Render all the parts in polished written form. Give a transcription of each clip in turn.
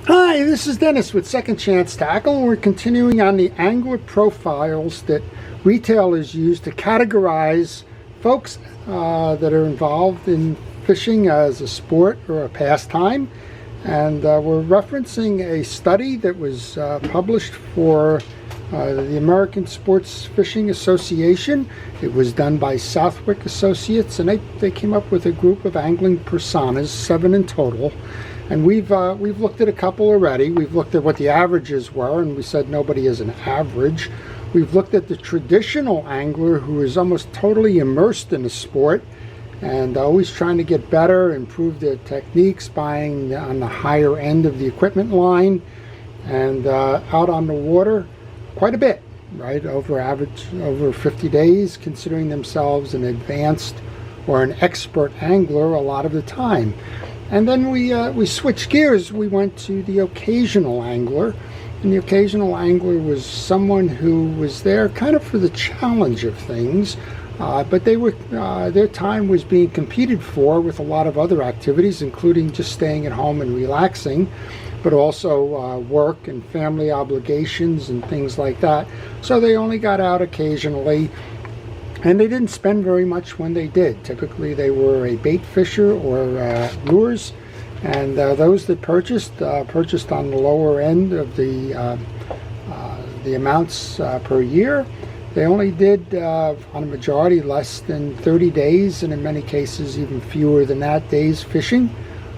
Hi, this is Dennis with Second Chance Tackle, and we're continuing on the angler profiles that retailers use to categorize folks that are involved in fishing as a sport or a pastime. And we're referencing a study that was published for the American Sportfishing Association. It was done by Southwick Associates, and they came up with a group of angling personas, 7 in total. And we've looked at a couple already. We've looked at what the averages were, and we said nobody is an average. We've looked at the traditional angler who is almost totally immersed in the sport and always trying to get better, improve their techniques, buying on the higher end of the equipment line, and out on the water quite a bit, right? Over 50 days, considering themselves an advanced or an expert angler a lot of the time. And then we switched gears. We went to the occasional angler, and the occasional angler was someone who was there kind of for the challenge of things, but their time was being competed for with a lot of other activities, including just staying at home and relaxing, but also work and family obligations and things like that. So they only got out occasionally. And they didn't spend very much when they did. Typically they were a bait fisher or lures, and those that purchased on the lower end of the amounts per year. They only did on a majority less than 30 days, and in many cases even fewer than that days fishing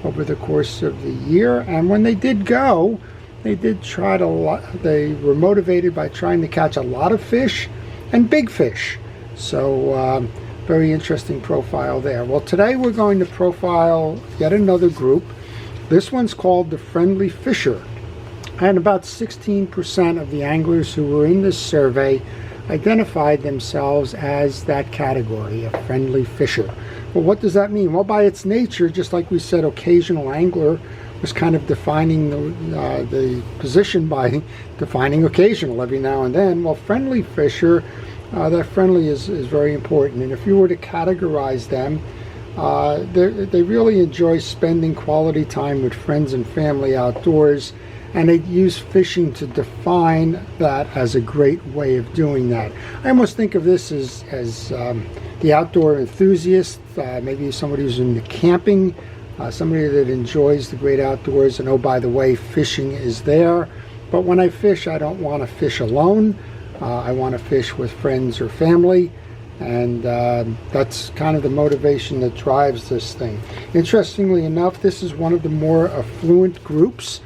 over the course of the year. And when they did go, they were motivated by trying to catch a lot of fish and big fish. So very interesting profile there. Well, today we're going to profile yet another group. This one's called the friendly fisher. And about 16% of the anglers who were in this survey identified themselves as that category, a friendly fisher. Well, what does that mean? Well, by its nature, just like we said, occasional angler was kind of defining the position by defining occasional every now and then. Well, friendly fisher, that friendly is very important, and if you were to categorize them, they really enjoy spending quality time with friends and family outdoors, and they use fishing to define that as a great way of doing that. I almost think of this as the outdoor enthusiast, maybe somebody who's into camping, somebody that enjoys the great outdoors, and oh, by the way, fishing is there. But when I fish, I don't want to fish alone. I want to fish with friends or family, and that's kind of the motivation that drives this thing. Interestingly enough, this is one of the more affluent groups,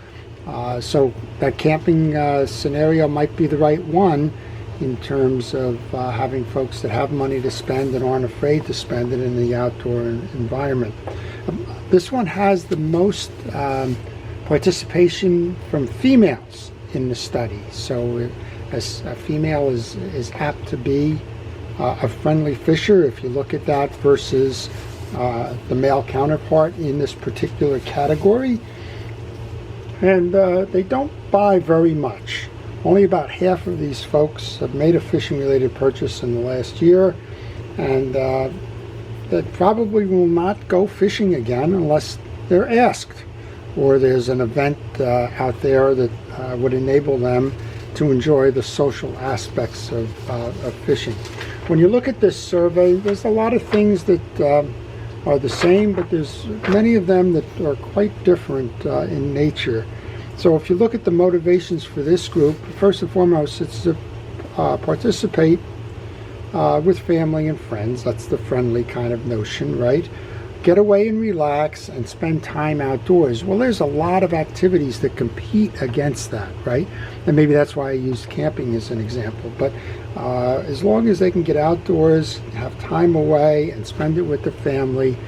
so that camping scenario might be the right one in terms of having folks that have money to spend and aren't afraid to spend it in the outdoor environment. This one has the most participation from females in the study, so a female is apt to be a friendly fisher if you look at that versus the male counterpart in this particular category. And they don't buy very much. Only about half of these folks have made a fishing related purchase in the last year, and that probably will not go fishing again unless they're asked, or there's an event out there that would enable them to enjoy the social aspects of fishing. When you look at this survey, there's a lot of things that are the same, but there's many of them that are quite different in nature. So if you look at the motivations for this group, first and foremost, it's to participate with family and friends. That's the friendly kind of notion, right? Get away and relax and spend time outdoors. Well, there's a lot of activities that compete against that, right? And maybe that's why I used camping as an example. But as long as they can get outdoors, have time away, and spend it with the family,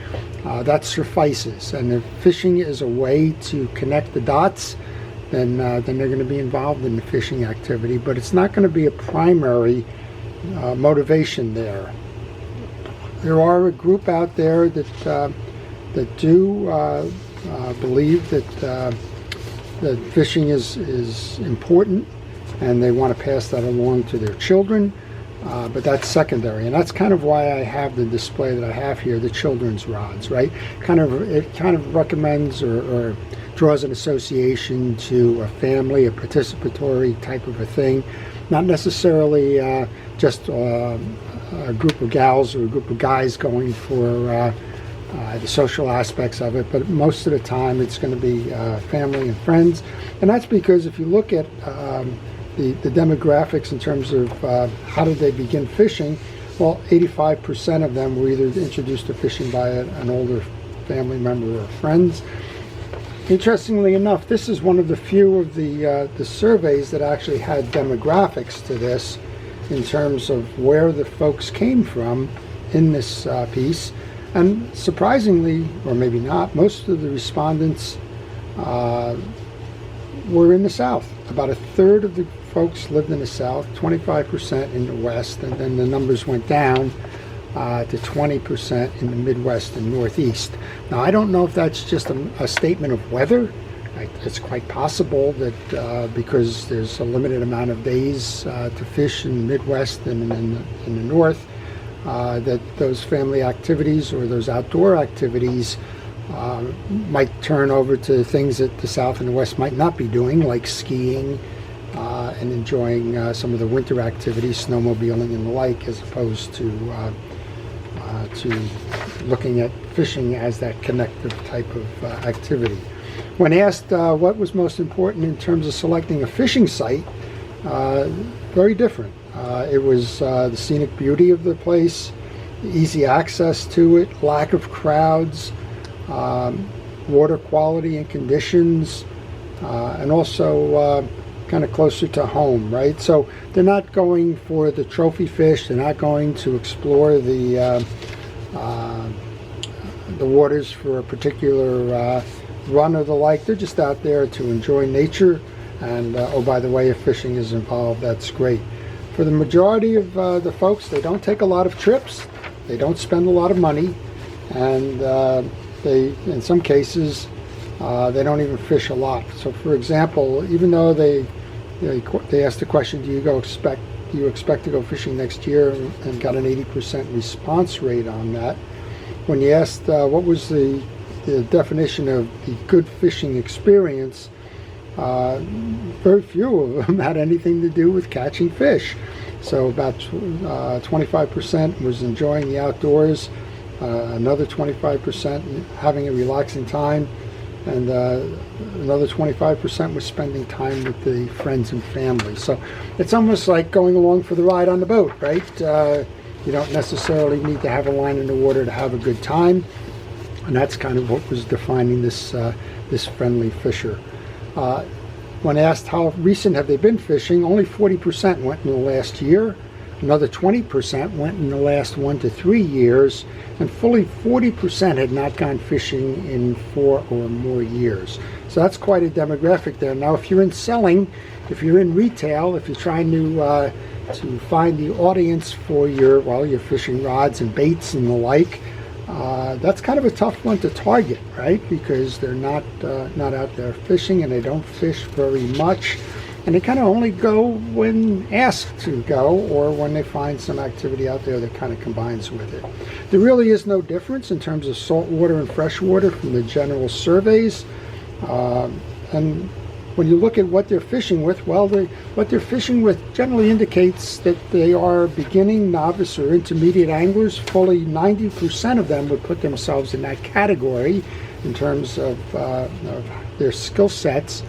that suffices. And if fishing is a way to connect the dots, then they're going to be involved in the fishing activity. But it's not going to be a primary motivation there. There are a group out there that do believe that fishing is important, and they want to pass that along to their children, but that's secondary, and that's kind of why I have the display that I have here, the children's rods, right? It kind of recommends or draws an association to a family, a participatory type of a thing, not necessarily just a group of gals or a group of guys going for the social aspects of it, but most of the time it's going to be family and friends. And that's because if you look at the demographics in terms of how did they begin fishing, well, 85% of them were either introduced to fishing by an older family member or friends. Interestingly enough, this is one of the few of the surveys that actually had demographics to this in terms of where the folks came from in this piece. And surprisingly, or maybe not, most of the respondents were in the South. About a third of the folks lived in the South, 25% in the West, and then the numbers went down to 20% in the Midwest and Northeast. Now, I don't know if that's just a statement of weather. It's quite possible that because there's a limited amount of days to fish in the Midwest and in the North, that those family activities or those outdoor activities might turn over to things that the South and the West might not be doing, like skiing and enjoying some of the winter activities, snowmobiling and the like, as opposed to looking at fishing as that connective type of activity. When asked what was most important in terms of selecting a fishing site, very different. It was the scenic beauty of the place, easy access to it, lack of crowds, water quality and conditions, and also kind of closer to home, right? So they're not going for the trophy fish. They're not going to explore the waters for a particular run or the like. They're just out there to enjoy nature. And oh, by the way, if fishing is involved, that's great. For the majority of the folks, they don't take a lot of trips. They don't spend a lot of money, and they, in some cases, they don't even fish a lot. So, for example, even though they asked the question, do you expect to go fishing next year, and got an 80% response rate on that. When you asked what was the definition of the good fishing experience, very few of them had anything to do with catching fish. So about 25% was enjoying the outdoors, another 25% having a relaxing time, and another 25% was spending time with the friends and family. So it's almost like going along for the ride on the boat, right? You don't necessarily need to have a line in the water to have a good time, and that's kind of what was defining this friendly fisher. When asked how recent have they been fishing, only 40% went in the last year, another 20% went in the last 1 to 3 years, and fully 40% had not gone fishing in 4 or more years. So that's quite a demographic there. Now, if you're in selling, if you're in retail, if you're trying to find the audience for your fishing rods and baits and the like, that's kind of a tough one to target, right? Because they're not out there fishing, and they don't fish very much, and they kind of only go when asked to go, or when they find some activity out there that kind of combines with it. There really is no difference in terms of saltwater and freshwater from the general surveys, and when you look at what they're fishing with, well, what they're fishing with generally indicates that they are beginning, novice, or intermediate anglers. Fully 90% of them would put themselves in that category in terms of their skill sets.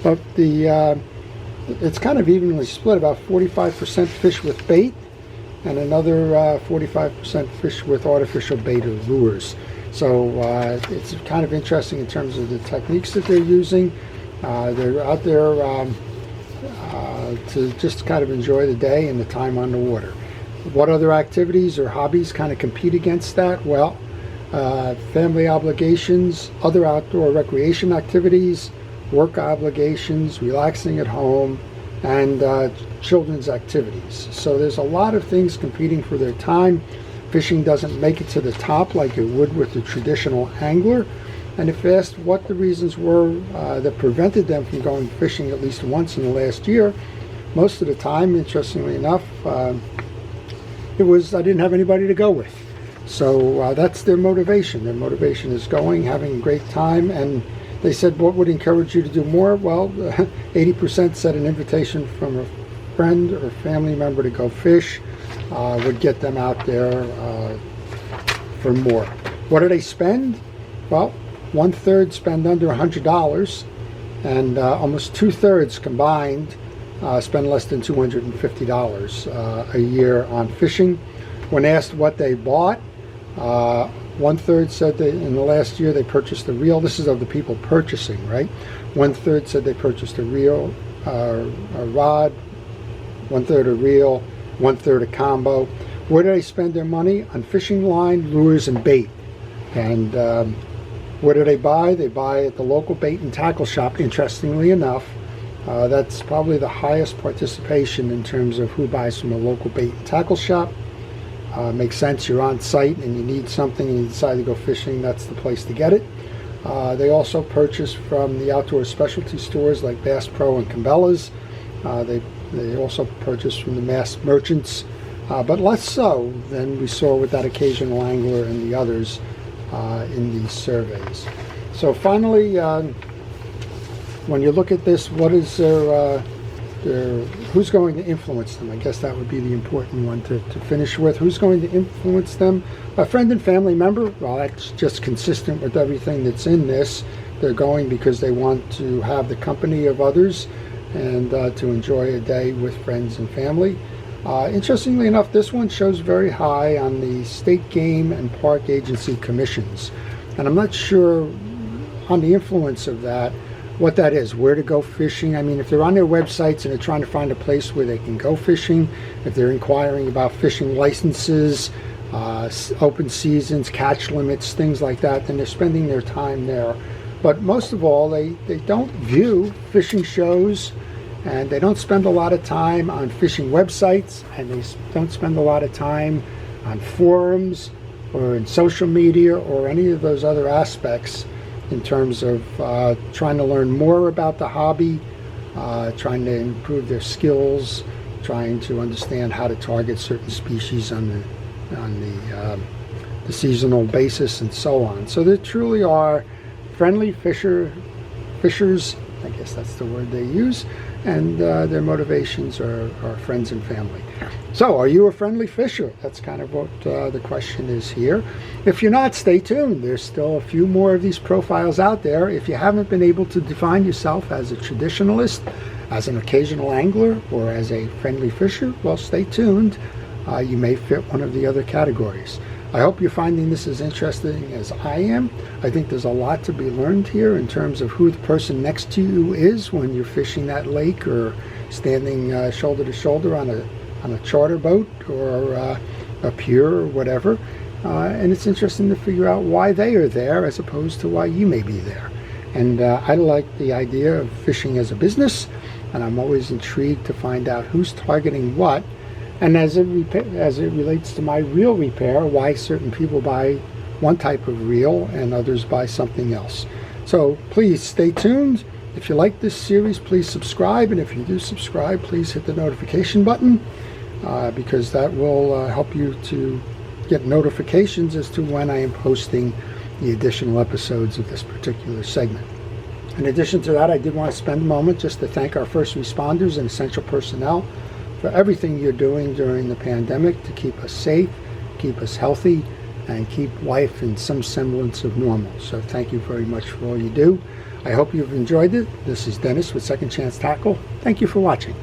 But it's kind of evenly split. About 45% fish with bait, and another 45% fish with artificial bait or lures. So it's kind of interesting in terms of the techniques that they're using. They're out there to just kind of enjoy the day and the time on the water. What other activities or hobbies kind of compete against that? Well, family obligations, other outdoor recreation activities, work obligations, relaxing at home, and children's activities. So there's a lot of things competing for their time. Fishing doesn't make it to the top like it would with the traditional angler. And if asked what the reasons were that prevented them from going fishing at least once in the last year, most of the time, interestingly enough, it was I didn't have anybody to go with. So that's their motivation. Their motivation is going, having a great time, and They said, what would encourage you to do more? Well, 80% said an invitation from a friend or family member to go fish would get them out there for more. What do they spend? Well, 1/3 spend under $100, and almost 2/3 combined spend less than $250 a year on fishing. When asked what they bought, 1/3 said that in the last year they purchased a reel. This is of the people purchasing, right? 1/3 said they purchased a reel, a rod, 1/3 a reel, 1/3 a combo. Where do they spend their money? On fishing line, lures, and bait. And what do they buy? They buy at the local bait and tackle shop, interestingly enough. That's probably the highest participation in terms of who buys from a local bait and tackle shop. Makes sense. You're on site and you need something and you decide to go fishing, that's the place to get it. They also purchase from the outdoor specialty stores like Bass Pro and Cabela's. They also purchase from the mass merchants, but less so than we saw with that occasional angler and the others in these surveys. So finally, when you look at this, what is who's going to influence them? I guess that would be the important one to finish with. Who's going to influence them? A friend and family member. Well, that's just consistent with everything that's in this. They're going because they want to have the company of others and to enjoy a day with friends and family. Interestingly enough, this one shows very high on the state game and park agency commissions. And I'm not sure on the influence of that, what that is, where to go fishing. I mean, if they're on their websites and they're trying to find a place where they can go fishing, if they're inquiring about fishing licenses, open seasons, catch limits, things like that, then they're spending their time there. But most of all, they don't view fishing shows, and they don't spend a lot of time on fishing websites, and they don't spend a lot of time on forums or in social media or any of those other aspects in terms of trying to learn more about the hobby, trying to improve their skills, trying to understand how to target certain species on the seasonal basis and so on. So there truly are friendly fishers, I guess that's the word they use, and their motivations are friends and family. So are you a friendly fisher? That's kind of what the question is here. If you're not, stay tuned. There's still a few more of these profiles out there. If you haven't been able to define yourself as a traditionalist, as an occasional angler, or as a friendly fisher, well, stay tuned. You may fit one of the other categories. I hope you're finding this as interesting as I am. I think there's a lot to be learned here in terms of who the person next to you is when you're fishing that lake or standing shoulder to shoulder on a charter boat or a pier or whatever. And it's interesting to figure out why they are there as opposed to why you may be there. And I like the idea of fishing as a business, and I'm always intrigued to find out who's targeting what. And as it relates to my reel repair, why certain people buy one type of reel and others buy something else. So please stay tuned. If you like this series, please subscribe. And if you do subscribe, please hit the notification button because that will help you to get notifications as to when I am posting the additional episodes of this particular segment. In addition to that, I did want to spend a moment just to thank our first responders and essential personnel for everything you're doing during the pandemic to keep us safe, keep us healthy, and keep life in some semblance of normal. So thank you very much for all you do. I hope you've enjoyed it. This is Dennis with Second Chance Tackle. Thank you for watching.